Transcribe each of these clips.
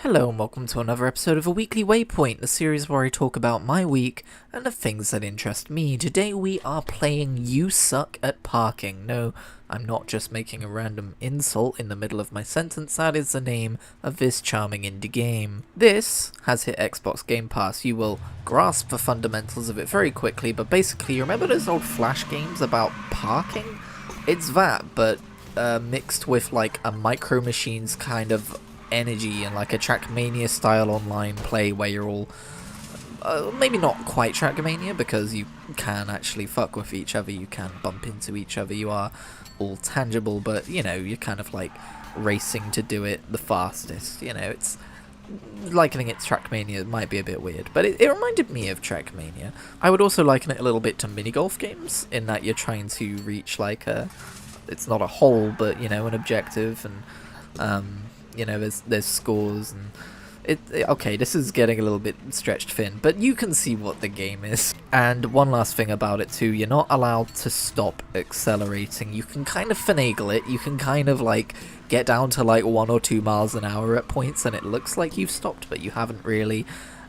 Hello and welcome to another episode of a weekly Waypoint, the series where I talk about my week and the things that interest me. Today we are playing You Suck at Parking. No, I'm not just making a random insult in the middle of my sentence, that is the name of this charming indie game. This has hit Xbox Game Pass. You will grasp the fundamentals of it very quickly, but basically, you remember those old Flash games about parking? It's that, but mixed with like a Micro Machines kind of energy and like a Trackmania style online play where you're all maybe not quite Trackmania because you can actually fuck with each other, you can bump into each other, you are all tangible, but you know, you're kind of like racing to do it the fastest. You know, it's likening it to Trackmania might be a bit weird, but it reminded me of Trackmania. I would also liken it a little bit to mini golf games in that you're trying to reach like it's not a hole, but you know, an objective, and you know, there's scores, and okay, this is getting a little bit stretched thin, but you can see what the game is. And one last thing about it too, you're not allowed to stop accelerating. You can kind of finagle it, you can kind of like get down to like 1 or 2 miles an hour at points and it looks like you've stopped, but you haven't really.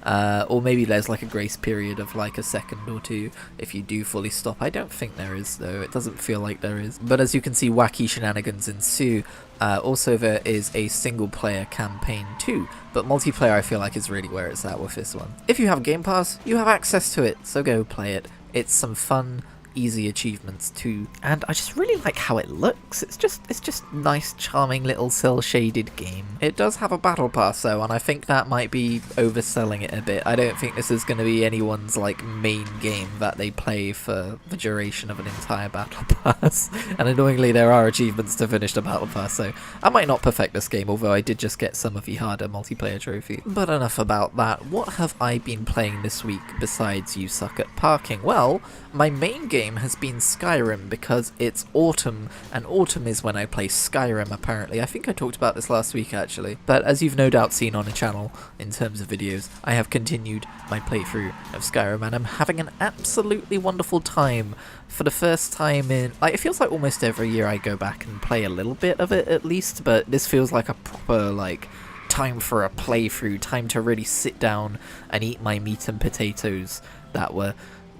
Or maybe there's like a grace period of like a second or two if you do fully stop. I don't think there is though, it doesn't feel like there is. But as you can see, wacky shenanigans ensue. Also there is a single player campaign too, but multiplayer I feel like is really where it's at with this one. If you have Game Pass, you have access to it, so go play it. It's some fun, easy achievements too, and I just really like how it looks. It's just nice, charming little cel shaded game. It does have a battle pass though, and I think that might be overselling it a bit. I don't think this is going to be anyone's like main game that they play for the duration of an entire battle pass. And annoyingly, there are achievements to finish the battle pass, so I might not perfect this game, although I did just get some of the harder multiplayer trophies. But enough about that. What have I been playing this week besides You Suck at Parking? Well, my main game has been Skyrim because it's autumn, and autumn is when I play Skyrim apparently. I think I talked about this last week actually, but as you've no doubt seen on the channel in terms of videos, I have continued my playthrough of Skyrim and I'm having an absolutely wonderful time for the first time in, like, it feels like almost every year I go back and play a little bit of it at least, but this feels like a proper like time for a playthrough, time to really sit down and eat my meat and potatoes that were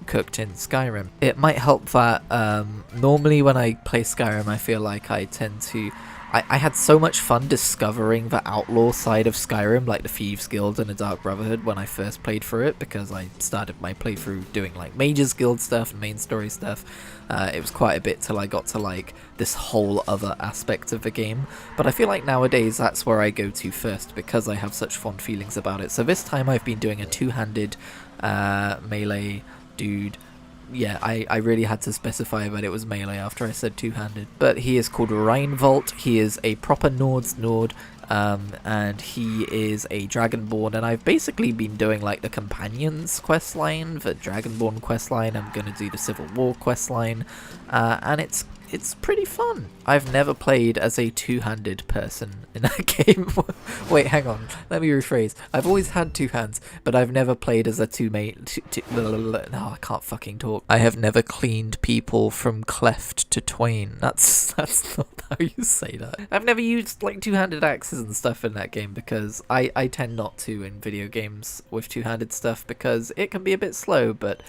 cooked in Skyrim. It might help that normally when I play Skyrim I feel like I tend to I had so much fun discovering the outlaw side of Skyrim, like the Thieves Guild and the Dark Brotherhood, when I first played through it, because I started my playthrough doing like Mages Guild stuff and main story stuff. It was quite a bit till I got to like this whole other aspect of the game, but I feel like nowadays that's where I go to first because I have such fond feelings about it. So this time I've been doing a two-handed melee dude. Yeah, I really had to specify that it was melee after I said two-handed. But he is called Reinvolt. He is a proper Nord's Nord, and he is a Dragonborn. And I've basically been doing like the Companions questline, the Dragonborn questline. I'm going to do the Civil War questline, and it's pretty fun. I've never played as a two-handed person in that game. Wait, hang on. Let me rephrase. I've always had two hands, but I've never played as a no, I can't fucking talk. I have never cleaned people from cleft to twain. That's not how you say that. I've never used like two-handed axes and stuff in that game because I tend not to in video games with two-handed stuff because it can be a bit slow, but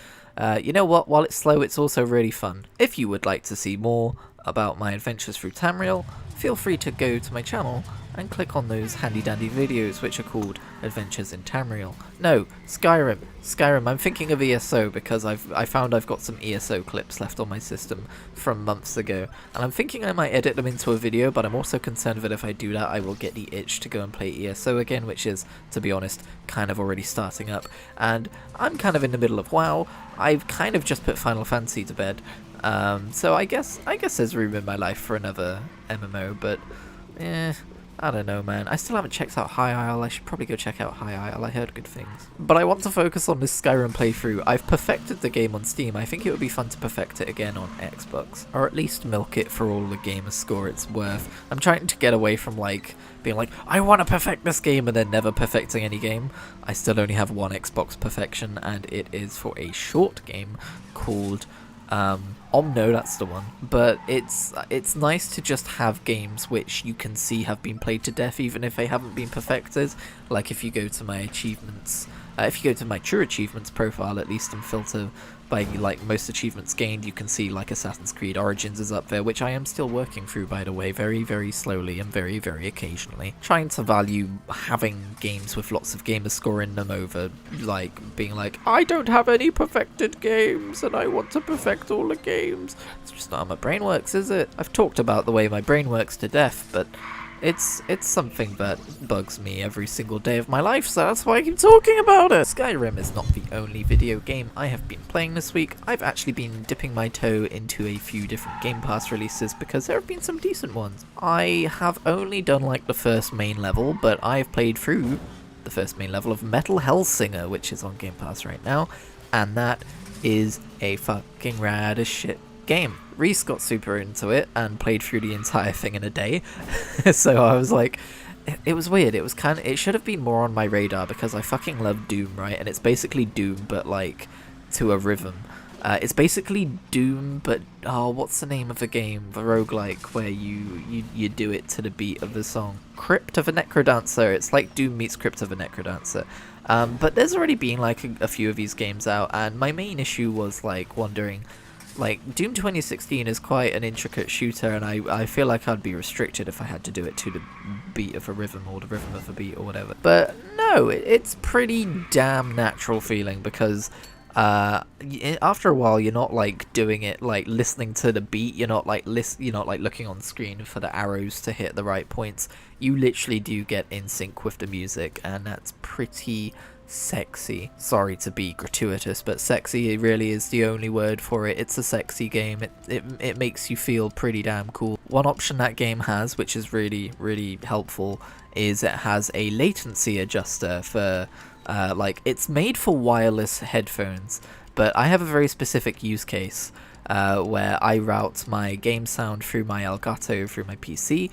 you know what, while it's slow, it's also really fun. If you would like to see more about my adventures through Tamriel, feel free to go to my channel and click on those handy dandy videos which are called Adventures in Tamriel. No, Skyrim. I'm thinking of ESO because I found I've got some ESO clips left on my system from months ago, and I'm thinking I might edit them into a video, but I'm also concerned that if I do that I will get the itch to go and play ESO again, which is, to be honest, kind of already starting up, and I'm kind of in the middle of WoW. I've kind of just put Final Fantasy to bed, so I guess there's room in my life for another MMO, but I don't know, man. I still haven't checked out High Isle. I should probably go check out High Isle. I heard good things. But I want to focus on this Skyrim playthrough. I've perfected the game on Steam. I think it would be fun to perfect it again on Xbox, or at least milk it for all the gamer score it's worth. I'm trying to get away from like being like, I want to perfect this game and then never perfecting any game. I still only have one Xbox perfection, and it is for a short game called Omno, that's the one. But it's nice to just have games which you can see have been played to death, even if they haven't been perfected. Like if you go to my achievements, if you go to my true achievements profile at least and filter by like most achievements gained, you can see like Assassin's Creed Origins is up there, which I am still working through, by the way, very, very slowly and very, very occasionally. Trying to value having games with lots of gamer score in them over like being like, I don't have any perfected games and I want to perfect all the games. It's just not how my brain works, is it? I've talked about the way my brain works to death, but it's something that bugs me every single day of my life, so that's why I keep talking about it. Skyrim is not the only video game I have been playing this week. I've actually been dipping my toe into a few different Game Pass releases because there have been some decent ones. I have only done like the first main level, but I've played through the first main level of Metal Hellsinger, which is on Game Pass right now, and that is a fucking rad as shit game. Reese got super into it and played through the entire thing in a day. So I was like, it was weird. It should have been more on my radar because I fucking love Doom, right? And it's basically Doom, but like to a rhythm. It's basically Doom, but what's the name of the game? The roguelike where you do it to the beat of the song. Crypt of a Necrodancer. It's like Doom meets Crypt of a Necrodancer. But there's already been like a few of these games out, and my main issue was like wondering, like, Doom 2016 is quite an intricate shooter, and I feel like I'd be restricted if I had to do it to the beat of a rhythm or the rhythm of a beat or whatever. But no, it's pretty damn natural feeling because after a while you're not like doing it like listening to the beat. You're not like looking on screen for the arrows to hit the right points. You literally do get in sync with the music, and that's pretty sexy. Sorry to be gratuitous, but sexy really is the only word for it. It's a sexy game. It makes you feel pretty damn cool. One option that game has, which is really, really helpful, is it has a latency adjuster for like, it's made for wireless headphones, but I have a very specific use case where I route my game sound through my Elgato through my PC.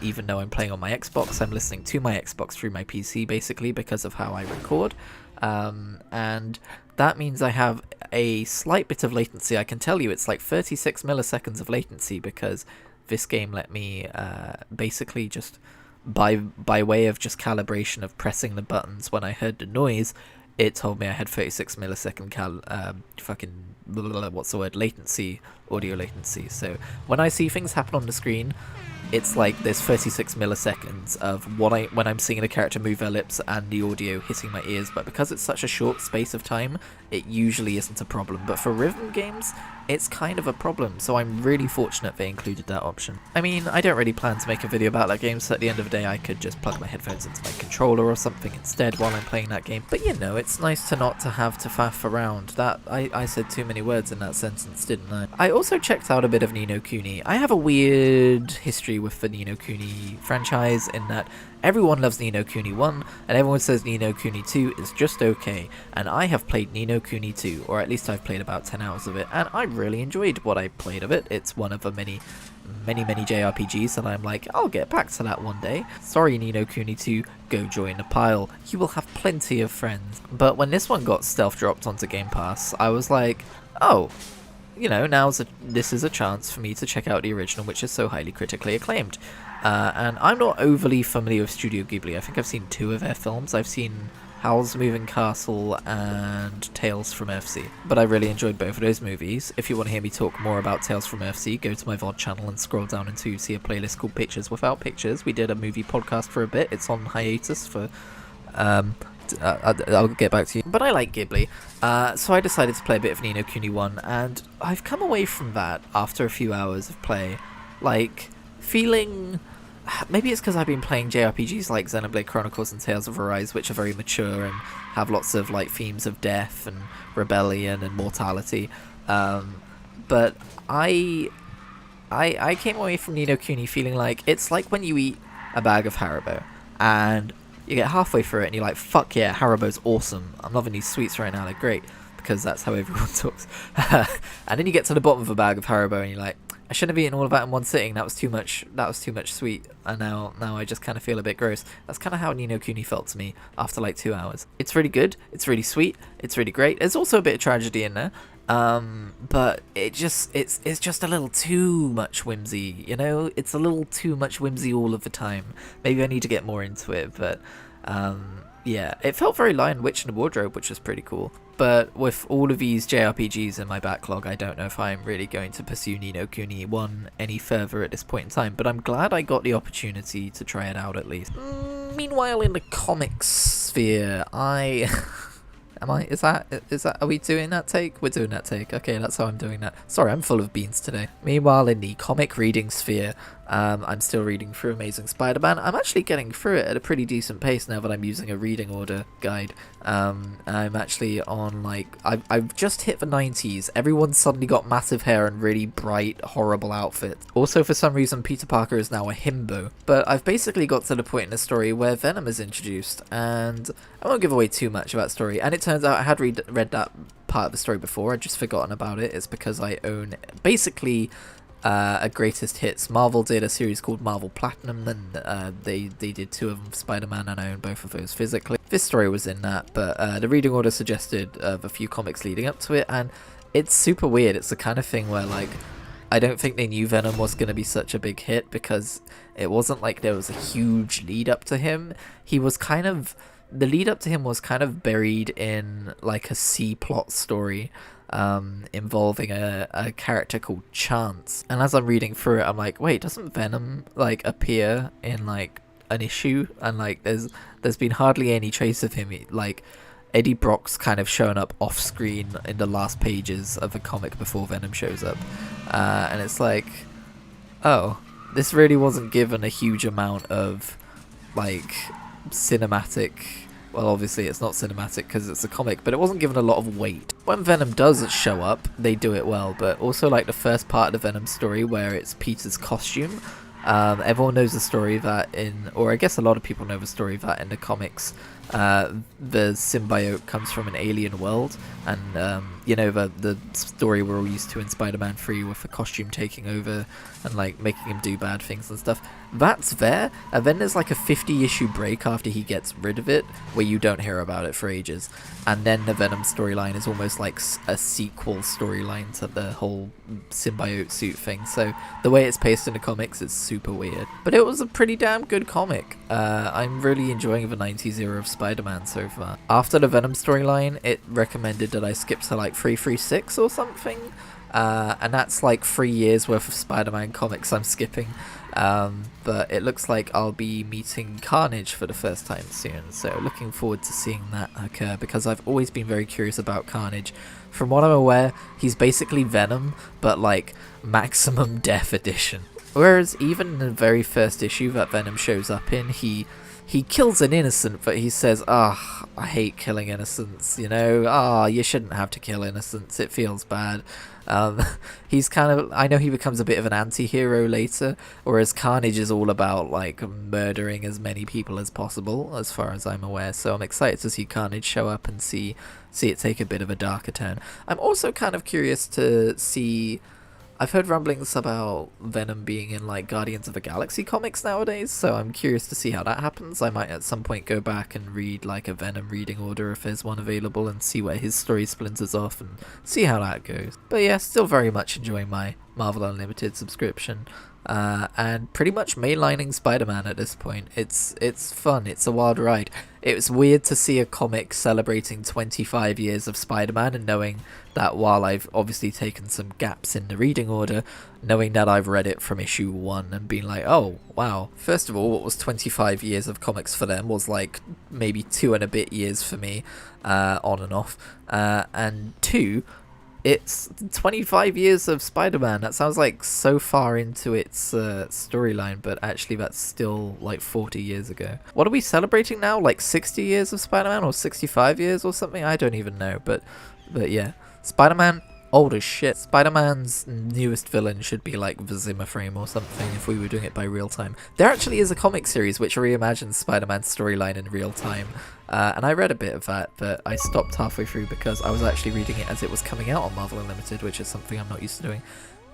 Even though I'm playing on my Xbox, I'm listening to my Xbox through my PC basically because of how I record. And that means I have a slight bit of latency. I can tell you it's like 36 milliseconds of latency because this game let me basically just by way of just calibration of pressing the buttons when I heard the noise, it told me I had 36 millisecond latency, audio latency. So when I see things happen on the screen, it's like there's 36 milliseconds of when I'm seeing the character move their lips and the audio hitting my ears, but because it's such a short space of time, it usually isn't a problem. But for rhythm games, it's kind of a problem, so I'm really fortunate they included that option. I mean, I don't really plan to make a video about that game, so at the end of the day I could just plug my headphones into my controller or something instead while I'm playing that game. But you know, it's nice to not to have to faff around. That I said too many words in that sentence, didn't I? I also checked out a bit of Ni no Kuni. I have a weird history with the Ni no Kuni franchise in that everyone loves Ni no Kuni 1, and everyone says Ni no Kuni 2 is just okay, and I have played Ni no Kuni 2, or at least I've played about 10 hours of it, and I really enjoyed what I played of it. It's one of the many JRPGs that I'm like, I'll get back to that one day. Sorry Ni no Kuni 2, go join the pile. You will have plenty of friends. But when this one got stealth dropped onto Game Pass, I was like, oh, you know, this is a chance for me to check out the original, which is so highly critically acclaimed. And I'm not overly familiar with Studio Ghibli. I think I've seen 2 of their films. I've seen Howl's Moving Castle and Tales from Earthsea. But I really enjoyed both of those movies. If you want to hear me talk more about Tales from Earthsea, go to my VOD channel and scroll down until you see a playlist called Pictures Without Pictures. We did a movie podcast for a bit. It's on hiatus for... I'll get back to you. But I like Ghibli, so I decided to play a bit of Ni no Kuni 1, and I've come away from that after a few hours of play, like, feeling... Maybe it's because I've been playing JRPGs like Xenoblade Chronicles and Tales of Arise, which are very mature and have lots of like themes of death and rebellion and mortality. But I came away from Ni no Kuni feeling like it's like when you eat a bag of Haribo and you get halfway through it and you're like, fuck yeah, Haribo's awesome. I'm loving these sweets right now, they're great, because that's how everyone talks. And then you get to the bottom of a bag of Haribo and you're like, I shouldn't have eaten all of that in one sitting. That was too much sweet, and now I just kind of feel a bit gross. That's kind of how Ni no Kuni felt to me after like 2 hours. It's really good. It's really sweet. It's really great. There's also a bit of tragedy in there. But it's just a little too much whimsy, you know? It's a little too much whimsy all of the time. Maybe I need to get more into it, but yeah, it felt very Lion Witch in the Wardrobe, which was pretty cool. But with all of these JRPGs in my backlog, I don't know if I'm really going to pursue Ni no Kuni 1 any further at this point in time, but I'm glad I got the opportunity to try it out at least. Meanwhile, in the comics sphere, is that, are we doing that take? We're doing that take. Okay, that's how I'm doing that. Sorry, I'm full of beans today. Meanwhile, in the comic reading sphere, I'm still reading through Amazing Spider-Man. I'm actually getting through it at a pretty decent pace now that I'm using a reading order guide. I'm actually on, like, I've just hit the 90s. Everyone's suddenly got massive hair and really bright, horrible outfits. Also, for some reason, Peter Parker is now a himbo. But I've basically got to the point in the story where Venom is introduced, and I won't give away too much of that story. And it turns out I had read that part of the story before. I'd just forgotten about it. It's because I own basically a greatest hits. Marvel did a series called Marvel Platinum, and they did 2 of them, Spider-Man, and I own both of those physically. This story was in that, but the reading order suggested of a few comics leading up to it, and it's super weird. It's the kind of thing where, like, I don't think they knew Venom was going to be such a big hit, because it wasn't like there was a huge lead up to him. He was kind of, the lead up to him was kind of buried in like a C-plot story involving a character called Chance. And as I'm reading through it, I'm like, wait, doesn't Venom like appear in like an issue? And like there's been hardly any trace of him. Like Eddie Brock's kind of shown up off screen in the last pages of the comic before Venom shows up, and it's like, oh, this really wasn't given a huge amount of like cinematic. Well, obviously it's not cinematic because it's a comic, but it wasn't given a lot of weight. When Venom does show up, they do it well, but also like the first part of the Venom story where it's Peter's costume, everyone knows the story that or I guess a lot of people know the story that in the comics, the symbiote comes from an alien world, and you know, the story we're all used to in Spider-Man 3 with the costume taking over and like making him do bad things and stuff. That's there, and then there's like a 50-issue break after he gets rid of it where you don't hear about it for ages, and then the Venom storyline is almost like a sequel storyline to the whole symbiote suit thing. So the way it's paced in the comics is super weird, but it was a pretty damn good comic. I'm really enjoying the 90s era of Spider-Man so far. After the Venom storyline, it recommended that I skip to like 336 or something, and that's like 3 years worth of Spider-Man comics I'm skipping. But it looks like I'll be meeting Carnage for the first time soon, so looking forward to seeing that occur, because I've always been very curious about Carnage. From what I'm aware, he's basically Venom, but like maximum death edition. Whereas even in the very first issue that Venom shows up in, he kills an innocent, but he says, I hate killing innocents, you know? You shouldn't have to kill innocents, it feels bad. He's kind of, I know he becomes a bit of an anti-hero later, whereas Carnage is all about, like, murdering as many people as possible, as far as I'm aware, so I'm excited to see Carnage show up and see it take a bit of a darker turn. I'm also kind of curious to see, I've heard rumblings about Venom being in like Guardians of the Galaxy comics nowadays, so I'm curious to see how that happens. I might at some point go back and read like a Venom reading order if there's one available, and see where his story splinters off and see how that goes. But yeah, still very much enjoying my Marvel Unlimited subscription, and pretty much mainlining Spider-Man at this point. It's fun, it's a wild ride. It's weird to see a comic celebrating 25 years of Spider-Man, and knowing that while I've obviously taken some gaps in the reading order, knowing that I've read it from issue 1 and been like, oh wow, first of all, what was 25 years of comics for them was like maybe 2 and a bit years for me, on and off, and 2, it's 25 years of Spider-Man. That sounds like so far into its storyline, but actually that's still like 40 years ago. What are we celebrating now? Like 60 years of Spider-Man, or 65 years or something? I don't even know, but yeah. Spider-Man, old as shit. Spider-Man's newest villain should be like the Zimmer frame or something if we were doing it by real time. There actually is a comic series which reimagines Spider-Man's storyline in real time, and I read a bit of that, but I stopped halfway through because I was actually reading it as it was coming out on Marvel Unlimited, which is something I'm not used to doing.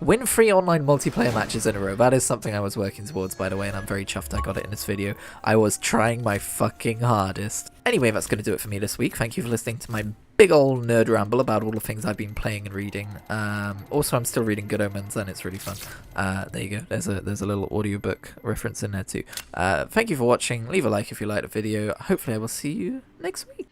win 3 online multiplayer matches in a row. That is something I was working towards, by the way, and I'm very chuffed I got it in this video. I was trying my fucking hardest. Anyway, that's going to do it for me this week. Thank you for listening to my big old nerd ramble about all the things I've been playing and reading. Also, I'm still reading Good Omens, and it's really fun. There you go. There's a little audiobook reference in there too. Thank you for watching. Leave a like if you liked the video. Hopefully, I will see you next week.